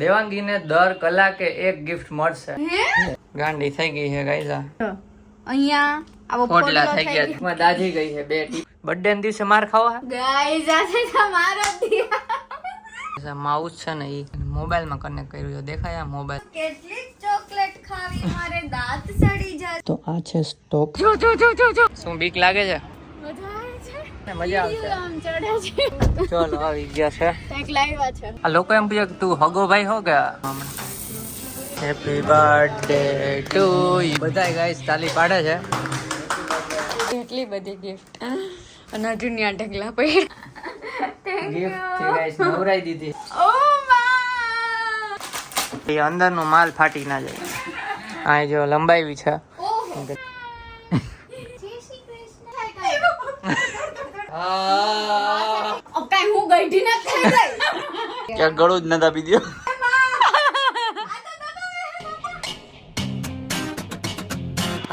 દેવાંગીને દર કલાકે એક ગિફ્ટ મળશે. ગાંડી થઈ ગઈ છે ગાઈસ. અહીંયા આવો પોટલા થઈ ગયા છે. માં દાજી ગઈ છે બે ટીપ. બર્થડે ના દિવસે માર ખાવા ગાઈસ આ છે તમારો દિયા. માઉસ છે ને ઈ મોબાઈલ માં કનેક્ટ કર્યું છે. દેખાય આ મોબાઈલ. કેટલી ચોકલેટ ખાવી મારે દાંત સડી જાય. તો આ છે સ્ટોક. જો શું બીક લાગે છે? મજા આવશે. આમ ચડે છે. ચલો આવી ગયા છે. કંઈક લાવ્યા છે. આ લોકો એમ પૂછે કે તું હગો ભાઈ હો કે? Happy birthday to you. બધા ગાઈસ તાલી પાડે છે. કેટલી બધી ગિફ્ટ અને જુનિયા ઢગલા પડ્યા. ગિફ્ટ થી ગાઈસ નવરાઈ દીધી. ઓ માં એ અંદરનો માલ ફાટી ના જાય. આ જો લંબાઈ છે. ઓહો જય શ્રી કૃષ્ણ. ઓકે હું ગઈઢી ના થઈ ગઈ. ક્યાં ગળું જ નતા પી દ્યો.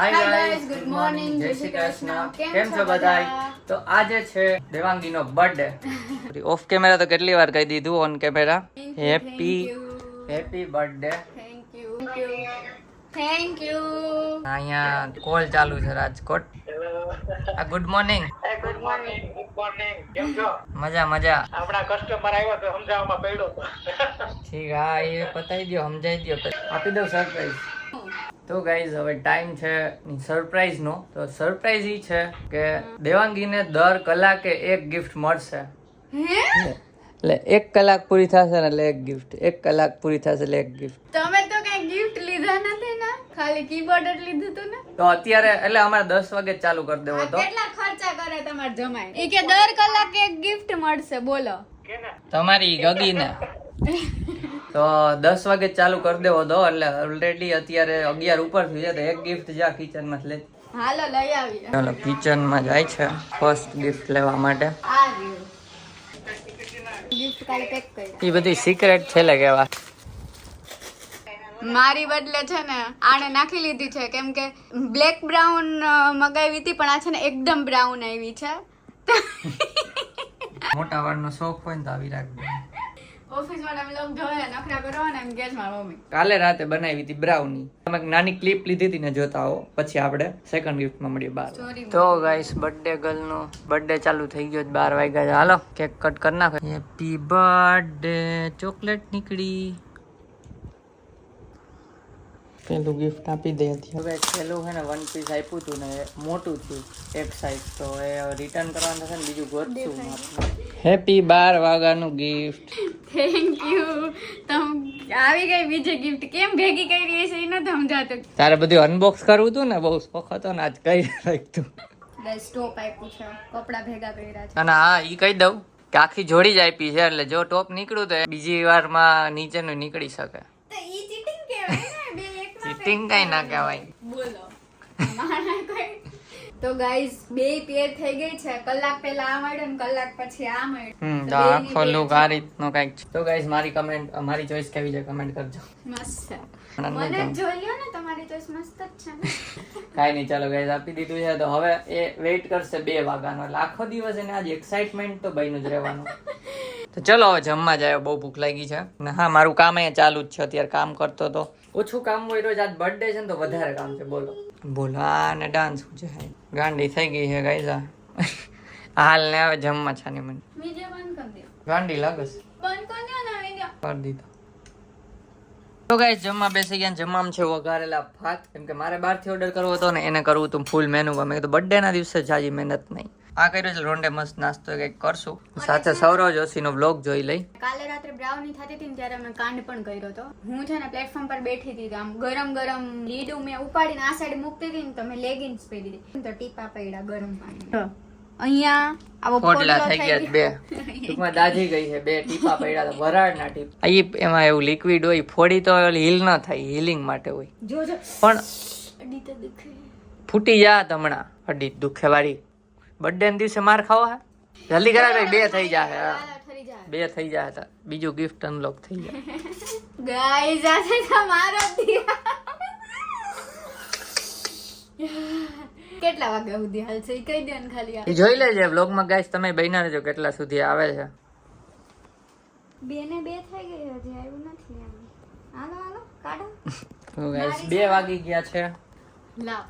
હાય ગાઈસ, ગુડ મોર્નિંગ, જય શ્રી કૃષ્ણ. કેમ છો બધાય? તો આજે છે દેવાંગીનો બર્થડે. ઓફ કેમેરા તો કેટલી વાર કહી દીધું, on camera happy birthday. Thank you. અહીંયા કોલ ચાલુ છે રાજકોટ. આ ગુડ મોર્નિંગ. Good morning. કેમ છો? મજા આપણા કસ્ટમર આવ્યો તો સમજાવવામાં પડ્યો તો. ઠીક. હા એ પતાવી દો, સમજાવી દો, આપી દો સરપ્રાઈઝ. તો ગાઈઝ હવે ટાઈમ છે સરપ્રાઈઝ નો. તો સરપ્રાઈઝ ઈ છે કે દેવાંગીને દર કલાકે એક ગિફ્ટ મળશે. એટલે 1 કલાક પૂરી થશે ને એટલે એક ગિફ્ટ. 1 કલાક પૂરી થશે એટલે એક ગિફ્ટ. તમે તો કઈ ગિફ્ટ લીધા નથી ને, ખાલી કીબોર્ડ જ લીધું હતું ને. તો અત્યારે એટલે અમારે 10 વાગે ચાલુ કરી દેવો હતો. કેટલા ખર્ચા કરે તમાર જમાઈ? એ કે દર કલાકે એક ગિફ્ટ મળશે. બોલો તમારી ગગીને. તો 10 વાગે ચાલુ કરી દેવો હતો એટલે ઓલરેડી અત્યારે 11 ઉપર થઈ જાય. તો એક ગિફ્ટ જા કિચન માં લે. હાલો લઈ આવીએ. ચાલો કિચન માં જાય છે ફર્સ્ટ ગિફ્ટ લેવા માટે. આ રહ્યું ગિફ્ટ કાલે પેક કરી. એ બધી સિક્રેટ છે લે કેવા. મારી બદલે છે ને આને નાખી લીધી છે, કેમ કે બ્લેક બ્રાઉન મગાવી હતી પણ આ છે ને એકદમ બ્રાઉન આવી છે. મોટા વાળનો શોખ હોય ને તો આવી રાખજો. ઓફિસ વાળા લોકો જોયા નખરા કરવાના એમ કે છે મારી મમ્મી. કાલે રાતે બનાવી હતી બ્રાઉની. તમે એક નાની ક્લિપ લીધી હતી ને, જોતા હો. પછી આપણે સેકન્ડ ગિફ્ટમાં મળીએ 12. તો ગાઈસ બર્થડે ગર્લનો બર્થડે ચાલુ થઈ ગયો. 12 વાગ્યા છે. હાલો કેક કટ કરી નાખો. Happy birthday. ચોકલેટ નીકળી. પેલું ગિફ્ટ આપી દે. હવે પેલું છે ને 1 પીસ આપ્યું હતું ને મોટું થયું એક સાઈઝ. તો એ રિટર્ન કરવાનું થશે ને બીજું ગોતશું. હેપી 12 વાગ્યાનું ગિફ્ટ. Thank you. તમ આવી ગઈ બીજી ગિફ્ટ. કેમ ભેગી કરી છે એ નથી સમજાતું. તારે બધું અનબોક્સ કરવું હતું ને, બહુ શોખ હતો ને, આજ કઈ રાખ્યું. સ્ટોપ આપ્યું છે, કપડા ભેગા કર્યા છે. અને હા ઈ કહી દઉં કે આખી જોડી જ આપી છે. એટલે જો ટોપ નીકળ્યું તો બીજી વારમાં નીચેનું નીકળી શકે. તો ઈ ચીટિંગ કહેવાય ને. બે એકમાં ચીટિંગ કઈ ના કહેવાય. બોલો મારા કોઈ. તો ગાઈઝ બે પેર થઈ ગઈ છે. કલાક પહેલા આ મળ્યો ને કલાક પછી આ મળ્યો. તો આખો લુક આ રીતનો કઈક છે. તો ગાઈઝ મારી કમેન્ટ, મારી ચોઈસ કેવી છે કમેન્ટ કરજો. મસ્ત છે. મને જોઈ લ્યો ને, તમારી ચોઈસ મસ્ત જ છે ને. કાઈ નહીં, ચાલો ગાઈઝ આપી દીધું છે. તો હવે એ વેઇટ કરશે 2 વાગ્યાનો. એટલે આખો દિવસ એને આજ એક્સાઇટમેન્ટ તો બન્યું જ રહેવાનું. તો ચલો હવે જમવા જાય. બહુ ભૂખ લાગી છે. ને હા મારું કામ અહીંયા ચાલુ જ છે. અત્યારે કામ કરતો તો ઓછું કામ હોય રોજ. આજ બર્થડે છે ને તો વધારે કામ છે. બોલો ને ડાન્સ છે. ગાંડી થઈ ગઈ છે ગાઈઝ. હાલ ને હવે જમવા છાની મને વિડિયો બંધ કરી દો. ગાંડી લાગે છે. બંધ કરી દો ને વિડિયો. કરી દીધો. તો ગાઈઝ જમવા બેસી ગયા. જમવામાં છે વઘારેલા ભાત. કેમ કે મારે બહારથી ઓર્ડર કરવો હતો ને એને કરવું હતું ફૂલ મેનુ. મેં કીધું બર્થડે ના દિવસે જાજી મહેનત નહીં. આ કર્યું છે રોંડે મસ્ત નાસ્તો કંઈક કરશું. સાથે સૌરવ જોશીનો વ્લોગ જોઈ લઈ. કાલે રાત્રે બ્રાઉની થતી હતી ને ત્યારે અમે કાંડ પણ કર્યો હતો. હું છે ને પ્લેટફોર્મ પર બેઠી હતી, આમ ગરમ ગરમ લીડું મેં ઉપાડીને આ સાઈડ મૂકતી હતી ને તો મેં લેગિન્સ પહેરી દીધી. તો ટીપા પડ્યા ગરમ પાણી. અહીંયા આવો પોટલા થઈ ગયા 2. ટૂંકમાં દાજી ગઈ છે 2 ટીપા પડ્યા હતા વરાળના ટીપ. એમાં એવું લિક્વિડ હોય, ફોડી તો હીલ ન થાય, હીલિંગ માટે હોય. જોજો પણ અડી તો દુખે. ફૂટી જાત હમણાં. અડી દુખે વાળી. બર્થડે ના દિવસે માર ખાવા. જલ્દી કરા ભાઈ. 2 થઈ જાય. 2 થઈ જાય. બીજું ગિફ્ટ અનલોક થઈ જાય. ગાઈઝ આ છે તમારો દિયા. કેટલા વાગ્યા સુધી હાલશે એ કહી દે ને ખાલી. એ જોઈ લેજે વ્લોગ માં ગાઈસ. તમે બન્યા રહેજો કેટલા સુધી આવે છે. 2 ને 2 થઈ ગઈ, હજી આવ્યું નથી એમ. હાલો હાલો કાઢો. તો ગાઈસ 2 વાગી ગયા છે. લાવ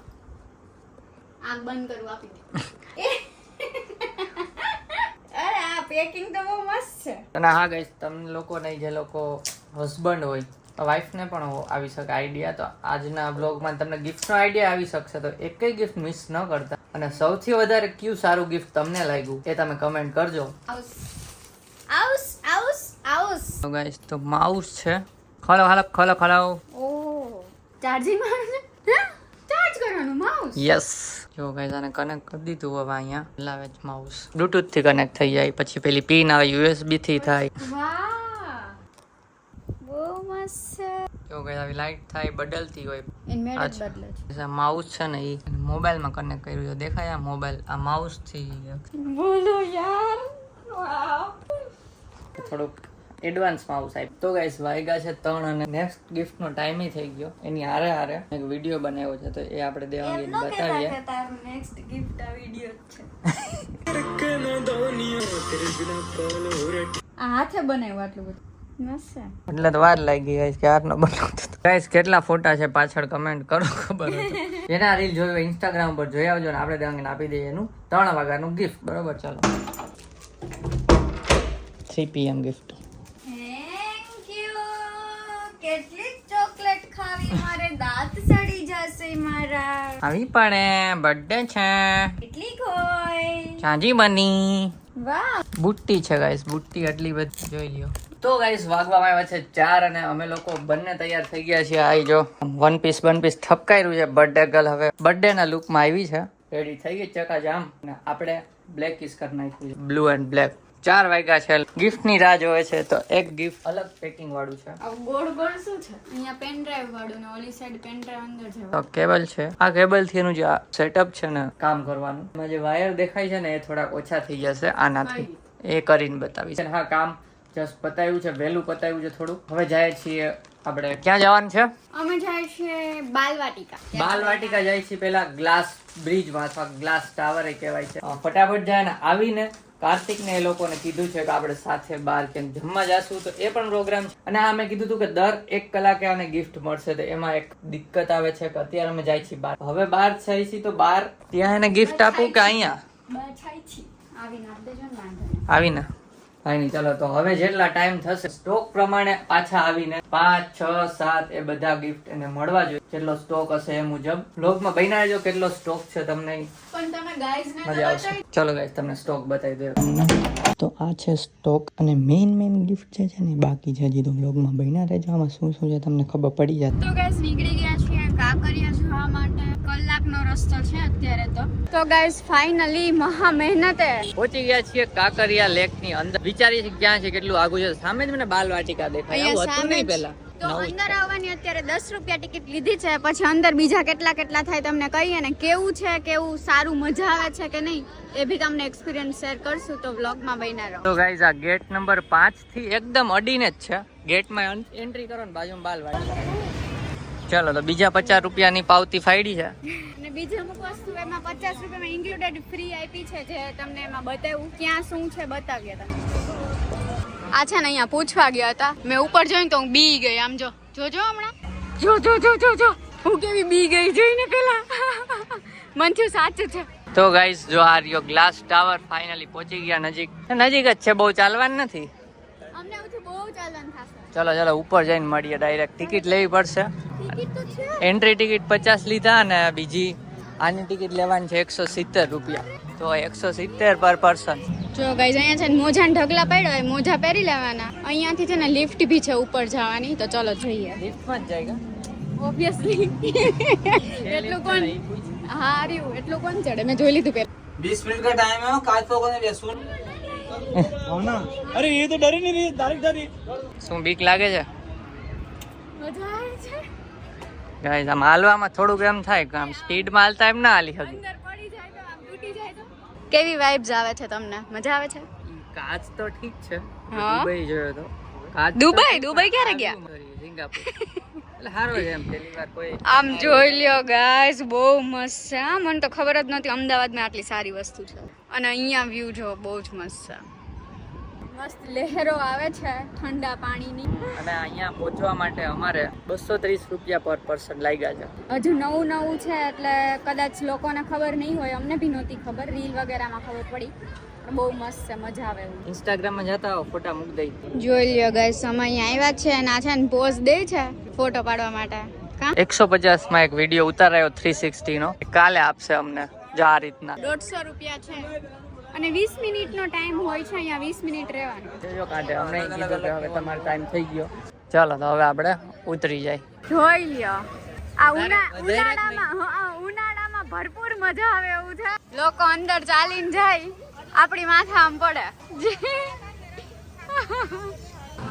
આંખ બંધ કરું આપી દે. અરે આ પેકિંગ તો બહુ મસ્ત છે. અને હા ગાઈસ તમને લોકોને જે લોકો હસબન્ડ હોય વાઈફને પણ આવી શકે આઈડિયા, તો આજના બ્લોગમાં તમને ગિફ્ટનો આઈડિયા આવી શકશે, તો એકેય ગિફ્ટ મિસ ન કરતા. અને સૌથી વધારે કયું સારું ગિફ્ટ તમને લાગ્યું એ તમે કમેન્ટ કરજો. આઉસ આઉસ આઉસ આઉસ. તો ગાઈસ તો માઉસ છે. ખોલો ખોલો ખોલો ખોલો. ઓ ચાર્જિંગ માં છે. ચાર્જ કરવાનું માઉસ. યસ. જો ગાઈસ આને કનેક્ટ કરી દીધું. હવે અહીંયા લાવે છે માઉસ. બ્લૂટૂથ થી કનેક્ટ થઈ જાય, પછી પેલી પિન આવે USB થી થાય. વાહ બહુ મસ્ત છે. જો ગાઈસ આવી લાઈટ થાય બદલતી હોય. ઇનમેડ અચ્છા. બદલે છે. આ માઉસ છે ને એ મોબાઈલમાં કનેક્ટ કર્યું છે. દેખાય આ મોબાઈલ આ માઉસ થી બોલો યાર. વાવ. થોડુંક એડવાન્સ માઉસ આપ્યું. તો ગાઈસ વાગ્યા છે 3 અને નેક્સ્ટ ગિફ્ટ નો ટાઈમ થઈ ગયો. એની હારે હારે એક વિડીયો બનાવ્યો છે, તો એ આપણે દેવાંગીને બતાવીએ. તારું નેક્સ્ટ ગિફ્ટ આ વિડિયો છે. આ હાથે બનાવ્યું આટલું બધું. મસ્ત છે. એટલે તો વાર લાગી ગાઈસ કે આરનો બનાવતો. ગાઈસ કેટલા ફોટા છે પાછળ કમેન્ટ કરો, ખબર હોય તો. જેના રીલ જોઈ હોય ઇન્સ્ટાગ્રામ પર જોઈ આવજો ને આપણે દેવાંગીને આપી દઈએ એનું 3 વાગ્યાનું ગિફ્ટ. બરોબર, ચાલો 3 PM ગિફ્ટ. Thank you. કેટલી ચોકલેટ ખાવી મારે દાંત સડી જશે મારા. આવી પણ બર્થડે છે. કેટલી હોય. ચાંજી બની. વાહ. બુટ્ટી છે ગાઈસ, બુટ્ટી આટલી બધી જોઈ લ્યો. તો ગાઈસ વાગવામાં આવ્યા છે 4 અને અમે લોકો બંને તૈયાર થઈ ગયા છીએ. આઈ જો વન પીસ ઠપકાર્યું છે. બર્થડે ગર્લ હવે બર્થડે ના લુકમાં આવી છે. રેડી થઈ ગઈ ચકાજામ. અને આપણે બ્લેક કિસ કરી નાખ્યું છે, બ્લુ એન્ડ બ્લેક. 4 વાગ્યા છે. ગિફ્ટ ની રાહ જોવે છે, તો એક ગિફ્ટ અલગ પેકિંગ વાળું છે. આ ગોળ ગોળ શું છે? અહીંયા પેન ડ્રાઈવ વાળું ને ઓલી સાઈડ પેન ડ્રાઈવ અંદર છે. તો કેબલ છે. આ કેબલ થી એનું જે સેટઅપ છે ને કામ કરવાનું, એમાં જે વાયર દેખાય છે ને એ થોડાક ઓછા થઈ જશે આનાથી. એ કરીને બતાવી છે. હા કામ જસ્ટ પતાવ્યું છે, વહેલું પતાવ્યું છે થોડું. હવે જાય છીએ આપણે. ક્યાં જવાનું છે? અમે જાય છે બાલવાટિકા. બાલવાટિકા જાય છે. પેલા ગ્લાસ બ્રિજ માં અથવા ગ્લાસ ટાવર એ કહેવાય છે. ફટાફટ જાય ને આવીને કાર્તિક ને એ લોકોને કીધું છે કે આપણે સાથે બહાર ક્યાંક જમવા જાશું, તો એ પણ પ્રોગ્રામ છે. અને આ મેં કીધું હતું કે દર 1 કલાકે આને ગિફ્ટ મળશે, તો એમાં એક દિક્કત આવે છે કે અત્યારે અમે જાય છીએ બહાર. હવે બહાર જાય છીએ તો બહાર ત્યાં એને ગિફ્ટ આપું કે અહીંયા બચાઈ છે. આવીને આપ દેજો ને વાંધો નહીં. આવીને કાંઈ નહીં. ચાલો તો હવે જેટલા ટાઈમ થશે સ્ટોક પ્રમાણે પાછા આવીને 5, 6, 7 એ બધા ગિફ્ટ એને મળવા જોઈએ. જેટલો સ્ટોક હશે એ મુજબ વ્લોગમાં બન્યા રહેજો કેટલો સ્ટોક છે, તમને પણ તમે ગાઈઝ ને મજા આવશે. ચલો ગાઈસ તમને સ્ટોક બતાવી દઉં. તો આ છે સ્ટોક અને મેઇન ગિફ્ટ છે ને બાકી છે. હજી તો વ્લોગમાં બન્યા રહેજો. આમાં શું શું છે તમને ખબર પડી જાય. તો ગાઈઝ નીકળી ગયા છીએ કાંકરિયા જવા માટે. કલાકનો રસ્તો છે અત્યારે તો ગાઈઝ ફાઇનલી મહા મહેનતે પહોંચી ગયા છીએ કાંકરિયા લેક ની અંદર. વિચારીએ છીએ ક્યાં છે, કેટલું આગું છે. સામે જ મને બાલવાટિકા દેખાય. આવું હતું નહીં પહેલા. તો અંદર આવવાની અત્યારે 10 રૂપિયા ટિકિટ લીધી છે. પછી અંદર બીજા કેટલા થાય તમને કહીએ ને કેવું છે, કેવું સારું મજા આવે છે કે નહીં એ બી તમને એક્સપિરિયન્સ શેર કરશું. તો વ્લોગમાં બન્યા રહો. તો ગાઈઝ આ ગેટ નંબર 5 થી એકદમ અડીને જ છે. ગેટમાં એન્ટ્રી કરો ને બાજુમાં બાલવાટિકા. ચાલો તો બીજા 50 રૂપિયાની પાવતી ફાડી છે. અને બીજી અમુક વસ્તુ એમાં 50 રૂપિયામાં ઇન્ક્લુડેડ ફ્રી આપી છે, જે તમને એમાં બતાવ્યું ક્યાં શું છે બતાવીએ તમને. આ છે ને અહીંયા પૂછવા ગયા હતા. મેં ઉપર જોઈને તો હું બી ગઈ. આમ જોજો હમણાં જો હું કેવી બી ગઈ જોઈને પેલા મન થયું સાચું છે. તો ગાઈઝ જો આ રહ્યો ગ્લાસ ટાવર. ફાઇનલી પહોંચી ગયા નજીક જ છે, બહુ ચાલવાનું નથી. અમને આવતું બહુ ચાલવાનું થશે. ચલો ઉપર જઈને મળીએ ડાયરેક્ટ. ટિકિટ લેવી પડશે. ટિકિટ તો છે. એન્ટ્રી ટિકિટ 50 લીધા અને બીજી આની ટિકિટ લેવાની છે 170 રૂપિયા. તો 170 પર પર્સન. જો ગાઈઝ અહીંયા છે ને મોજાને ઢગલા પડ્યો હોય, મોજા પહેરી લેવાના. અહીંયાથી છે ને લિફ્ટ બી છે ઉપર જવાની. તો ચલો જઈએ. લિફ્ટમાં જ જાય ઓબ્વિયસલી એટલું કોણ હાર્યું એટલું કોણ ચડે? મેં જોઈ લીધું પેલા. 20 मिनट का टाइम है, काज को ने बेसुन ना। अरे ये तो डर ही नहीं रही, डायरेक्ट डर रही। શું બીક લાગે છે મજા આવે છે. ગાઈઝ? આમ હાલવામાં થોડુંક એમ થાય કે આમ સ્પીડમાં હાલતા એમ ના હાલી શકે. અંદર પડી જાય તો આમ તૂટી જાય તો કેવી વાઇબ્સ આવે છે તમને? મજા આવે છે? કાચ તો ઠીક છે. હા. દુબઈ જોયો તો કાચ. દુબઈ ક્યારે ગયા? સિંગાપુર. એટલે સારો છે એમ. પહેલી વાર કોઈ આમ જોઈ લ્યો ગાઈસ, બહુ મસ્ત છે. હા, મને તો ખબર જ નહોતી અમદાવાદમાં આટલી સારી વસ્તુ છે. અને અહીંયા વ્યૂ જો બહુ જ મસ્ત છે. મસ્ત લહેરો આવે છે ઠંડા પાણીની. અને અહીંયા પહોંચવા માટે અમારે 230 રૂપિયા પર પર્સન લાગ્યા છે. હજુ નવું છે એટલે કદાચ લોકોને ખબર નહીં હોય, અમને બી નહોતી ખબર, રીલ વગેરેમાં ખબર પડી. બહુ મસ્ત છે, મજા આવે એવું. ઇન્સ્ટાગ્રામમાં જતા હો, ફોટા મૂક દઈ. જોઈ લ્યો ગાઈસ, અમે અહીંયા આવ્યા છે અને આ છે ને પોઝ દે છે ફોટો પાડવા માટે. 150 માં એક વિડીયો ઉતારાયો 360 નો, કાલે આપશે અમને જો આ રીતના. 150 રૂપિયા છે અને 20 મિનિટનો ટાઈમ હોય છે, અહીંયા 20 મિનિટ રહેવાનું. જો કાઢે અમને કીધું કે હવે તમારો ટાઈમ થઈ ગયો, ચાલો તો હવે આપણે ઉતરી જાય. જોઈ લ્યો આ ઉનાળામાં ભરપૂર મજા આવે એવું છે. લોકો અંદર ચાલીને જાય, આપણી માથે આમ પડે.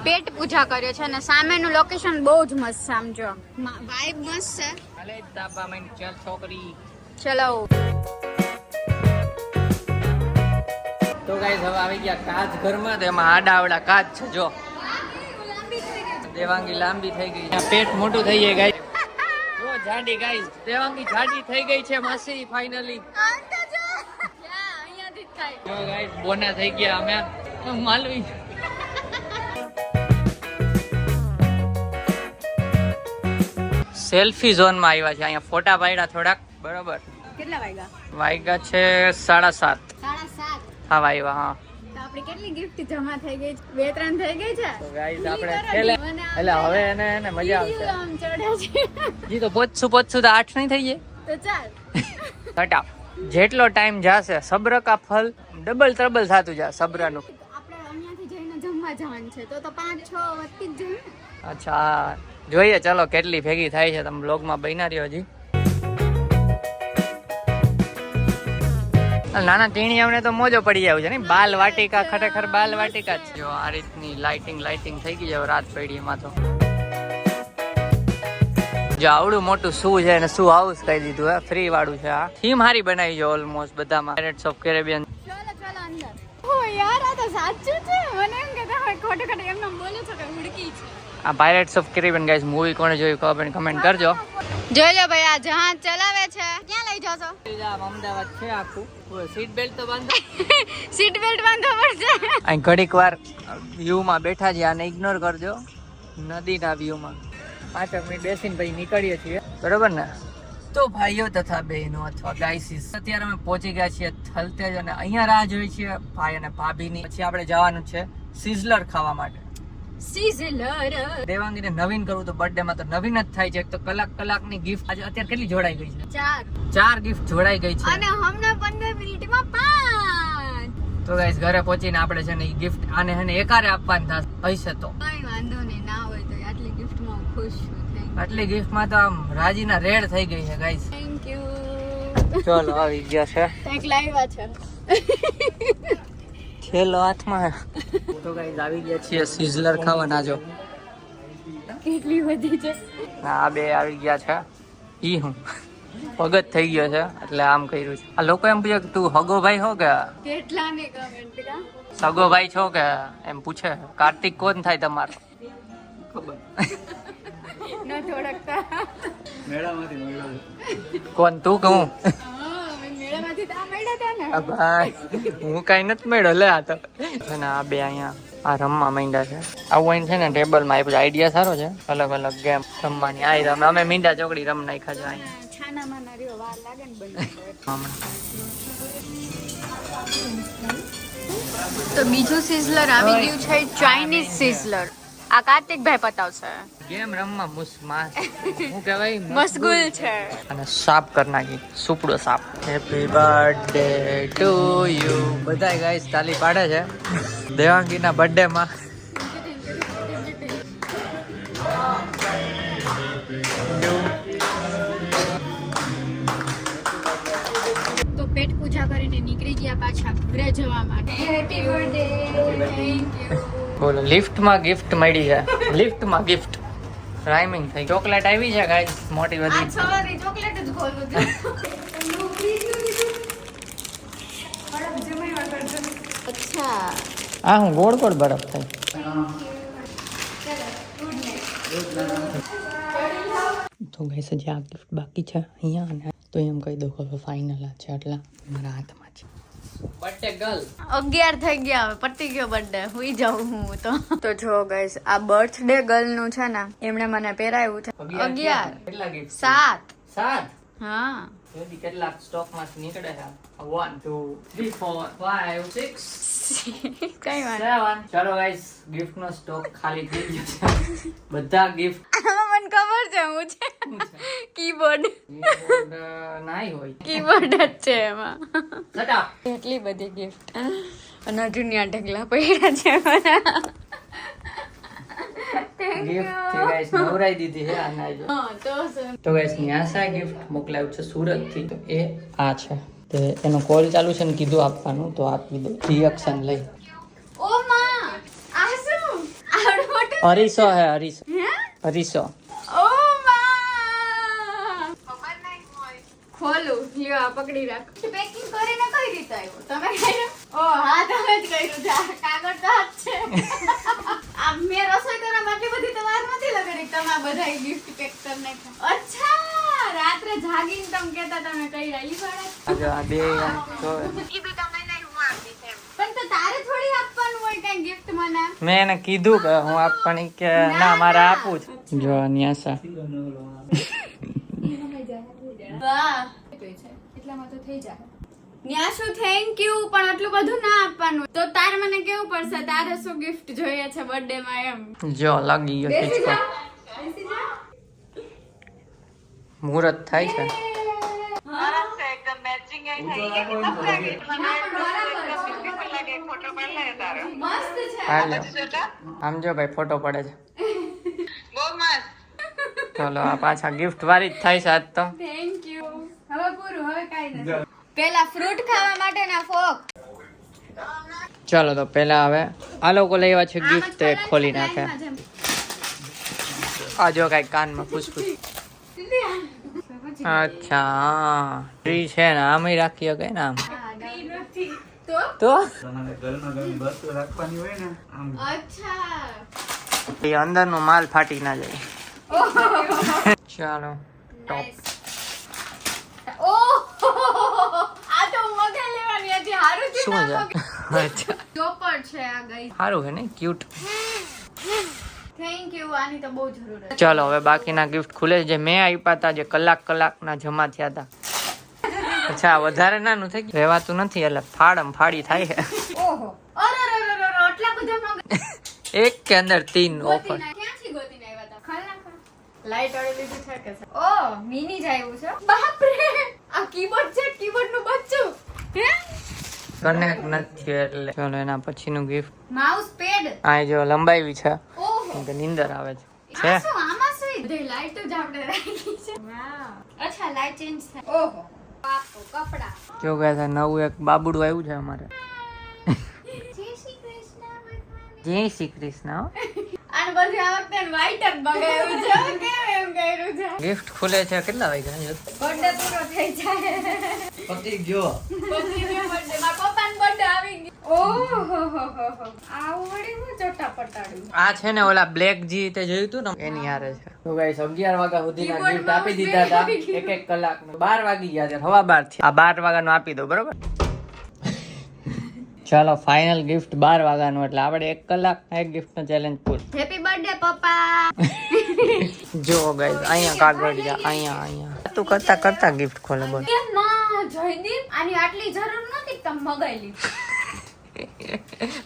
પેટ પૂજા કર્યો છે અને સામેનું લોકેશન બહુ જ મસ્ત છે. આમ જો વાઇબ મસ્ત છે. અલે તાબા મેં ચાલ છોકરી. ચલો તો ગાઈસ હવે આવી ગયા કાચ ઘરમાં, તો એમાં આડાવડા કાચ છે. જો દેવાંગી લાંબી થઈ ગઈ, પેટ મોટું થઈ જાય ગાઈસ. જો જાડી ગાઈસ, દેવાંગી જાડી થઈ ગઈ છે માસી ફાઇનલી. જો ગાઈસ બોના થઈ ગયા અમે માલવી. સેલ્ફી ઝોન માં આવ્યા છે, અહીંયા ફોટા પાડ્યા થોડાક. બરોબર, કેટલા વાગ્યા? વાગ્યા છે 7:30. 7:30. હા વાગ્યા. હા તો આપણી કેટલી ગિફ્ટ જમા થઈ ગઈ છે? 2-3 થઈ ગઈ છે. તો ગાઈસ આપણે છેલ્લે એટલે હવે એને મજા આવશે. આમ ચડે છે. જી તો પોચશું તો 8 નહીં થઈ જાય. તો ચાલ ઘટા જેટલો ટાઈમ જાશે સબ્ર કા ફલ ડબલ ટ્રબલ થતું જાય સબ્રનું. આપણે અહીંયાથી જઈને જમવા જવાનું છે તો 5-6 વધતી જ જાય ને. અચ્છા જોઈએ ચલો કેટલી ભેગી થાય છે, તમે બ્લોગમાં બન્યા રહ્યો. હજી નાના ટીણીયાઓને તો મોજો પડી જાય છે ને. બાલ વાટિકા ખરેખર બાલ વાટિકા જ છે. જો આ રીતની લાઇટિંગ થઈ ગઈ છે રાત પડી એમાં. તો જો આવડું મોટું શું છે અને શું હાઉસ કહી દીધું હે, ફ્રી વાળું છે. આ થીમ હારી બનાવી છે ઓલમોસ્ટ બધામાં. Pirates of Caribbean. ચલો અંદર. ઓ યાર આ તો સાચું છે. મને એમ કે તમે ખોટું એમ બોલો છો કે હુડકી છે. આ pirates of Caribbean guys movie કોણે જોયું ખબર કમેન્ટ કરજો. જોઈ લો ભાઈ, આ જહાજ ચલાવે છે. ક્યાં લઈ જશો? અમદાવાદ છે આખું. સીટ બેલ્ટ તો બાંધો. સીટ બેલ્ટ બાંધવો પડશે. અહીં ઘડીક વાર વ્યૂ માં બેઠા છીએ, આને ઇગ્નોર કરજો. નદીના વ્યૂ માં 5 મિનિટ બેસીને પછી નીકળીએ છીએ, બરોબર ને? તો ભાઈઓ તથા બહેનો અથવા ગાઈસીસ, અત્યારે અમે પહોંચી ગયા છીએ થલતેજ અને અહીંયા રાહ જોઈ છીએ ભાઈ અને ભાભીની. પછી આપણે જવાનું છે સિઝલર ખાવા માટે. સિઝલર દેવાંગીને નવીન કરવું તો બર્થડે માં તો નવીન જ થાય છે. એક તો કલાકની ગિફ્ટ આજે અત્યારે કેટલી જોડાઈ ગઈ છે? 4 ગિફ્ટ જોડાઈ ગઈ છે અને હમણાં 15 મિનિટમાં 5. તો ગાઈસ ઘરે પહોંચીને આપણે છે ને એ ગિફ્ટ આને હે ને એકારે આપવાની હશે. તો કઈ વાંધો નહીં, ના હોય તો આટલી ગિફ્ટમાં હું ખુશ છું. આટલી ગિફ્ટમાં તો આમ રાજીના રેડ થઈ ગઈ છે ગાઈસ. Thank you. ચલો આવી ગયા છે. કંઈક લાવ્યા છે. છેલ્લો હાથમાં. તો ગાઈસ આવી ગયા છીએ સિઝલર ખાવાના. જો કેટલી બધી છે. આ બે આવી ગયા છે. ઈ હું ભગત થઈ ગયો છે એટલે આમ કર્યું છે. આ લોકો એમ પૂછે કે તું હગો ભાઈ હો કે કેટલા ને કમેન્ટ કા સગો ભાઈ છો કે એમ પૂછે. કાર્તિક કોણ થાય તમારો? ખબર ન થોડકતા. કોણ તું કહું? મેળામાંથી તો આ મળ્યા હતા ને. ભાઈ હું કઈ નથી મળ્યો લે. આ તો અને આ બે અહીંયા આ રમવા માંડ્યા છે. આવું અહીં છે ને ટેબલમાં આપ્યું. આઈડિયા સારો છે, અલગ અલગ ગેમ રમવાની. આ રમે અમે મીંડા ચોકડી રમ નાખ્યા છે અહીંયા. છાનામાં ના રહ્યો વાર લાગે ને બને. તો બીજું સિઝલર આવી ગયું છે, ચાઇનીઝ સિઝલર. આ કાર્તિકભાઈ પતાવશે. ગેમ રમવા હું કહેવાય મશગુલ છે. અને સાફ કરી નાખી સુપડો સાફ. Happy birthday to you. બધા ગાઈસ તાલી પાડે છે દેવાંગીના બર્થડે માં. તો પેટ પૂજા કરીને નીકળી ગયા પાછા ઘરે જવા માટે. Happy birthday. Thank you. બોલો લિફ્ટમાં ગિફ્ટ મળી છે. લિફ્ટમાં ગિફ્ટ રાઇમિંગ થઈ. ચોકલેટ આવી છે ગાઈસ મોટી બધી. સવારે ચોકલેટ જ ખોલું છું. અચ્છા આ હું ગોળ ગોળ બરફ થાય. તો ગાઈસ હજી આ ગિફ્ટ બાકી છે અહીંયા. અને તો એમ કહી દો કે ફાઇનલ છે આટલા મારા હાથમાં છે. બર્થડે ગર્લ 11 થઈ ગયા હવે પતી ગયો બર્થડે હુઈ જાઉં હું તો જો ગાઈસ આ બર્થડે ગર્લ નું છે ને એમણે મને પહેરાવ્યું છે 11 કેટલા ગિફ્ટ 7 7 હા જોડી કેટલા સ્ટોક માંથી નીકળે છે 1 2 3 4 5 6 કઈ વાત 7 ચાલો ગાઈસ ગિફ્ટ નો સ્ટોક ખાલી થઈ ગયો છે બધા ગિફ્ટ મને ખબર છે હું છે કીબોર્ડ નાઈ હોય કીબોર્ડ જ છે એમાં સટા એટલી બધી ગિફ્ટ અને જુનિયા ઢગલા પડ્યા છે મને ગિફ્ટ થી ગાઈસ નવરાઈ દીધી છે આના જો હા તો શું તો ગાઈસ ન્યાસા ગિફ્ટ મોકલાવ્યું છે સુરત થી તો એ આ છે તે એનો કોલ ચાલુ છે ને કીધું આપવાનું તો આપી દો રિએક્શન લઈ ઓ માં આ શું આવડો મોટો હરીસો હે હરીસો હે હરીસો ઓ માં ખબર નહીં હોય ખોલું લ્યો આ પકડી રાખ પેકિંગ કરીને કઈ રીતે આવ્યો તમે કર્યું ઓ હા તમે જ કર્યું છે આ કાગળ તો હાથ છે આ મેં રસોઈ કરવા માટે બધી તો વાર નથી લગાડી તમે આ બધા ગિફ્ટ પેક કરી નાખ્યા અચ્છા રાત્રે જાગીને તમે કહેતા તમે કઈ રહી પડે આ બે તો પણ તો તારે થોડી આપવાનું હોય કઈ ગિફ્ટ મને મેં એને કીધું કે હું આપવાની કે ના મારે આપું છે જો ન્યાસા વાહ એટલામાં તો થઈ જાય ન્યાસુ થેન્ક યુ પણ આટલું બધું ના આપવાનું તો તારે મને કેવું પડશે તારે શું ગિફ્ટ જોઈએ છે બર્થડે માં એમ જો લાગી ગયો બેસી હિચકો જા બેસી જા મુહૂર્ત થાય છે મસ્ત છે હાલો આમ જો ભાઈ ફોટો પડે છે ચલો આ પાછા ગિફ્ટ વાળી જ થાય છે આજ તો થેન્ક યુ હવે પૂરું હવે કાઈ નથી પેલા ફ્રૂટ ખાવા માટેના ફોક ચલો તો પેલા હવે આ લોકો લેવા છે ગિફ્ટ તે ખોલી નાખે આ જો કઈ કાનમાં ફૂસફૂસ અચ્છા ટ્રી છે ને આમ રાખી શકે ને આમ તો તમારે ઘરમાં ઘણી વસ્તુ રાખવાની હોય ને આમ અચ્છા એ અંદરનો માલ ફાટી ના જાય ચાલો ટોપ ઓહ આ તો મગા લેવાની હતી હારું છે શું છે અચ્છા ચોપર છે આ ગઈ સારું છે ને ક્યુટ થેન્ક યુ આની તો બહુ જરૂર હતી ચાલો હવે બાકીના ગિફ્ટ ખુલે છે. જે મેં આપ્યા હતા જે કલાકના જમા થયા હતા અચ્છા વધારે નાનું થઈ ગયું રહેવાતું નથી એટલે ફાડી થાય છે ઓહો અરે આટલા બધા મગા એક કે અંદર 3 ઓફર ક્યાંથી ગોતીને આવ્યા હતા ખલનાકા લાઈટ વાળી લીધું છે કે ઓ મિની જ આવ્યું છે બાપ રે આ કીબોર્ડ છે કીબોર્ડ નું બચ્ચું હે કનેક્ટ નથી એટલે ચલો એના પછીનું ગિફ્ટ માઉસ પેડ આ જો લંબાવી છે ઓહો કેમ કે નીંદર આવે છે આ શું આમાં શું બધી લાઈટ જ આપણે રાખી છે વાવ અચ્છા લાઈટ ચેન્જ થાય ઓહો બાપો કપડા જો ગયા નવું એક બાબુડું આવ્યું છે અમારે જય શ્રી કૃષ્ણ ભગવાન જય શ્રી કૃષ્ણ હો. આને બધી આ વખતે વ્હાઈટ જ બગાવ્યું છે કેમ એમ કર્યું છે ગિફ્ટ ખુલે છે કેટલા વાગ્યા બર્થડે પૂરો થઈ જાય પતી ગયો પપ્પીનો birthday, મારા પપ્પાનો birthday આવી ગયો. ઓહોહોહોહો. આવું વળી હું ચોટા પટાડું. આ છે ને ઓલા બ્લેક જી તે જોયું હતું ને એની હારે છે તો ગાઈસ 11 વાગ્યા સુધીના Keyboard ગિફ્ટ આપી mouse દીધા હતા આવી ગયું. એક એક કલાકનું 12 વાગી ગયા છે હવા 12 થી આ 12 વાગ્યાનું આપી દો બરોબર ચાલો ફાઇનલ ગિફ્ટ 12 વાગ્યાનું એટલે આપણે 1 કલાક એક ગિફ્ટ નો ચેલેન્જ પૂરો Happy birthday, પપ્પા. જો ગાઈસ અહીંયા કાગળિયા અહીંયા તું કરતા કરતા ગિફ્ટ ખોલે બોલ કેમ ના, જયદીપ? આની આટલી જરૂર નહોતી કે તમે મગાઈ લીધી.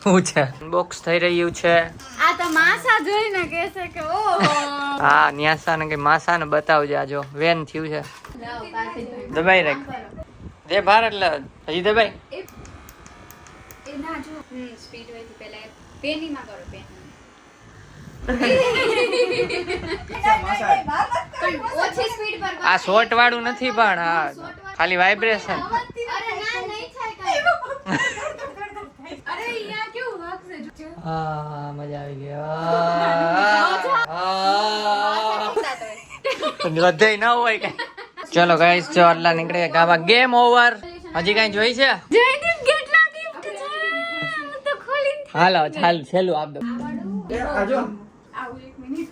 શું છે બોક્સ થઈ રહ્યું છે આ તો માસા જોઈને કહેશે કે ઓહો. હા ન્યાસા ને કે માસા ને બતાવજે આ જો વેન થયું છે લાવો, પાછી જોઈ. દબાઈ રાખ દે ભાર એટલે હજી દબાઈ એ ના જો સ્પીડ હોય તો પહેલા પેનીમાં કરો પેન ઓછી સ્પીડ પર કરો. આ શોર્ટ વાળું નથી પણ હા ખાલી વાઇબ્રેશન અરે ના નહીં થાય કાંઈ. અરે અહીંયા કેવું વાગશે જો. હા મજા આવી ગઈ વધે ના હોય કઈ ચલો ગાઈસ જો આટલા નીકળે ગાવા ગેમ ઓવર હજી કઈ જોઈ છે જયદીપ કેટલા gift છે હું તો ખોલીને હાલો ચાલ છેલ્લું આપ દો આવું એક મિનિટ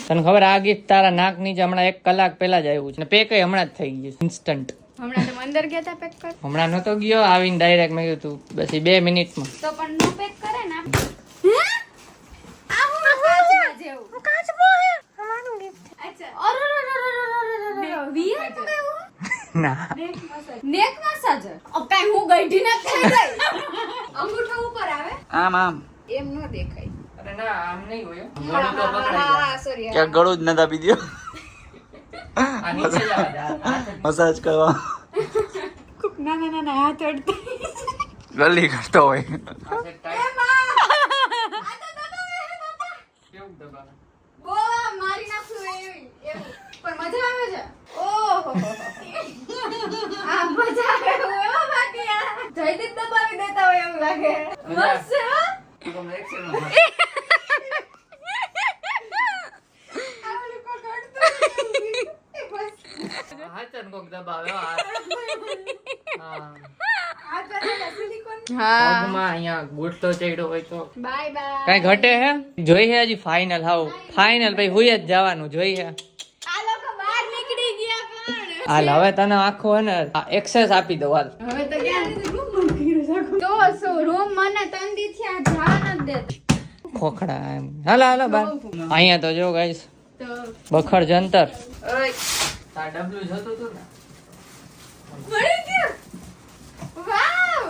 તને ખબર આ ગિફ્ટ તારા નાક નીચે હમણાં 1 કલાક પહેલા જ આવ્યું છે ને પે કઈ હમણાં જ થઈ ગયું ઇન્સ્ટન્ટ હમણાં તો મને અંદર ગયા તા પેક કર હમણાં નતો ગયો, આવીને ડાયરેક્ટ મેં કીધું બસ 2 મિનિટમાં. તો પણ નો પેક કરે ને આ હું કાચમાં જેવું કાચમાં હે અમારું ગિફ્ટ અચ્છા વીઆર તો કેવું ના નેક મસાજર કાઈ હું ગઈઢી ના થઈ ગઈ અંગૂઠો ઉપર આવે આમ એમ નો દેખાય અરે ના આમ નહીં હોય હો. ગળું તો પકડાઈ જાય. હા સોરી ક્યાં ગળું જ નતા આપી દો આ નીચે જવા દે, હાથ જ. મસાજ કરવા ના હાથ અડતા ગલી કરતો હોય આ છે ટાઈટ. કેવું દબાવે? બો મારી નાખું એવું પણ મજા આવે છે ઓહો આ મજા આવે એવો બાકી આ જયદીપ દબાવી દેતા હોય એવું લાગે મસ્ત છે હો તું તો એક્શન માં. આ ઓલું કોક અડતું એ બસ હાથ જ કોક દબાવે હો, હાથ. હા. આ તો સિલિકોન પગમાં અહીંયા ગૂંઠતો ચડ્યો હોય તો બાય બાય કઈ ઘટે હે? જોઈ હે હજી ફાઇનલ હાવ ફાઇનલ ભાઈ હુઈ જ જવાનું જોઈ હે. આ લોકો બહાર નીકળી ગયા પણ હાલ હવે તને આખો હે ને એક્સેસ આપી દો હાલ. હવે તો ક્યાં તો શું રૂમ મને તંદી થી આ જવા ન દેત ખોખડા એમ. હાલો હાલો બાર. અહીંયા તો જો ગાઈસ તો બખર જંતર. ઓય આ ડબલું જોતું તું ને. મળી ગયું વાવ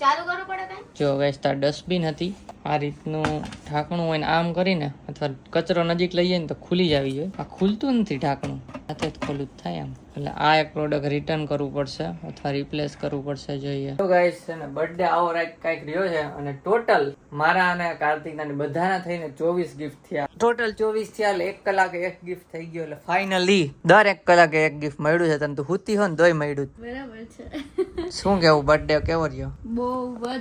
ચાલુ કરવું પડે કઈ જો ગાઈસ તાર ડસ્ટબિન હતી આ રીતનું ઢાંકણું હોય ને આમ કરીને અથવા કચરો નજીક લઈએ ને તો ખુલી જ આવી જોઈએ. આ ખુલતું નથી ઢાંકણું, હાથે જ ખોલું જ થાય આમ. એટલે આ એક પ્રોડક્ટ રિટર્ન કરવું પડશે અથવા રિપ્લેસ કરવું પડશે. જોઈએ તો ગાઈસ છે ને બર્થડે આવો રાઈટ કાંઈક રહ્યો છે અને ટોટલ મારા અને કાર્તિકના ને બધાના થઈને 24 ગિફ્ટ થયા. ટોટલ 24 થયા એટલે 1 કલાકે એક ગિફ્ટ થઈ ગયો. એટલે ફાઇનલી દર 1 કલાકે એક ગિફ્ટ મળ્યું છે તને. તું હુતી હો ને તોય મળ્યું. બરાબર છે શું કેવું બર્થડે કેવો રહ્યો? બહુ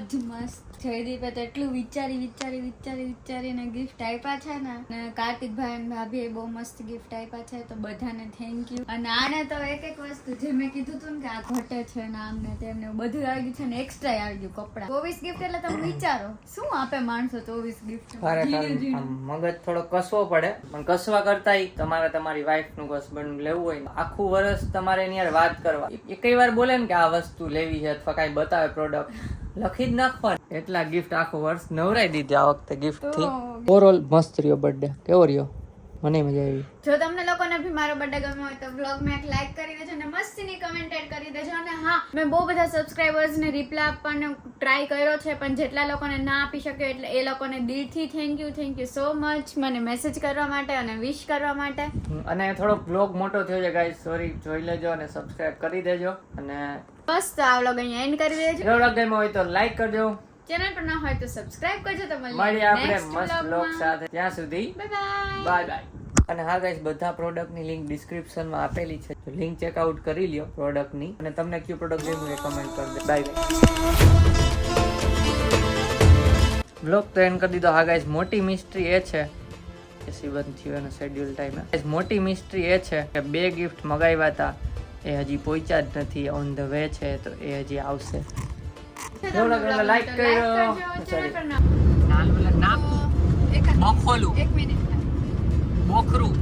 જ મસ્ત જયદીપે તો એટલું વિચારીને ગિફ્ટ આપ્યા છે ને અને કાર્તિકભાઈ અને ભાભીએ બહુ મસ્ત ગિફ્ટ આપ્યા છે તો બધાને થેન્ક યુ. અને આને તો એક વસ્તુ જે મેં કીધું હતું ને કે આ ઘટે છે ને આમ ને તેમને બધું આવી ગયું છે ને એક્સ્ટ્રા આવી ગયું કપડા 24 ગિફ્ટ એટલે તમે વિચારો શું આપે માણસો 24 ગિફ્ટ ખરેખર આમ મગજ થોડો કસવો પડે પણ કસવા કરતા તમારે તમારી વાઈફ નું હસબન્ડ લેવું હોય ને આખું વર્ષ તમારે એની યાર વાત કરવા એ કઈ વાર બોલે ને કે આ વસ્તુ લેવી છે અથવા કઈ બતાવે પ્રોડક્ટ લખી જ નાખવાનું. એટલા ગિફ્ટ આખું વર્ષ નવરાઈ દીધી આ વખતે ગિફ્ટ થી. ઓવરઓલ મસ્ત રહ્યો બર્થડે. કેવો રહ્યો? મને મજા આવી. જો તમને લોકોને ભી મારો બર્થડે ગમ્યો હોય તો વ્લોગમાં એક લાઈક કરી દેજો અને મસ્તીની કમેન્ટ એડ કરી દેજો. અને હા મેં બહુ બધા સબસ્ક્રાઇબર્સને રિપ્લાય આપવાનો ટ્રાય કર્યો છે પણ જેટલા લોકોને ના આપી શક્યો એટલે એ લોકોને દિલથી થેન્ક યુ સો મચ મને મેસેજ કરવા માટે અને વિશ કરવા માટે. અને થોડો બ્લોગ મોટો થયો છે ગાઈસ, સોરી. જોઈ લેજો અને સબસ્ક્રાઇબ કરી દેજો. અને બસ તો આ વ્લોગ અહીંયા એન્ડ કરી દેજો. જો વ્લોગ ગમ્યો હોય તો લાઈક કરજો. ચેનલ પર ના હોય તો સબસ્ક્રાઇબ કરજો. તો મળીએ આપણે મસ્ત બ્લોગ સાથે. ત્યાં સુધી બાય બાય. બાય. અને હા ગાઈસ બધા પ્રોડક્ટની લિંક ડિસ્ક્રિપ્શનમાં આપેલી છે તો લિંક ચેકઆઉટ કરી લ્યો પ્રોડક્ટની. અને તમને કયું પ્રોડક્ટ ગમ્યું એ કમેન્ટ કરી દે. Bye bye. બ્લોગ તો એન્ડ કરી દીધો. હા ગાઈસ મોટી મિસ્ટ્રી એ છે કે સીવન થયું એનો શેડ્યુલ ટાઈમે. મોટી મિસ્ટ્રી એ છે કે 2 ગિફ્ટ મગાવ્યા હતા એ હજી પહોંચ્યા જ નથી. ઓન ધ વે છે તો એ હજી આવશે. લાઈક કર્યો. એક મિનિટ બોખરું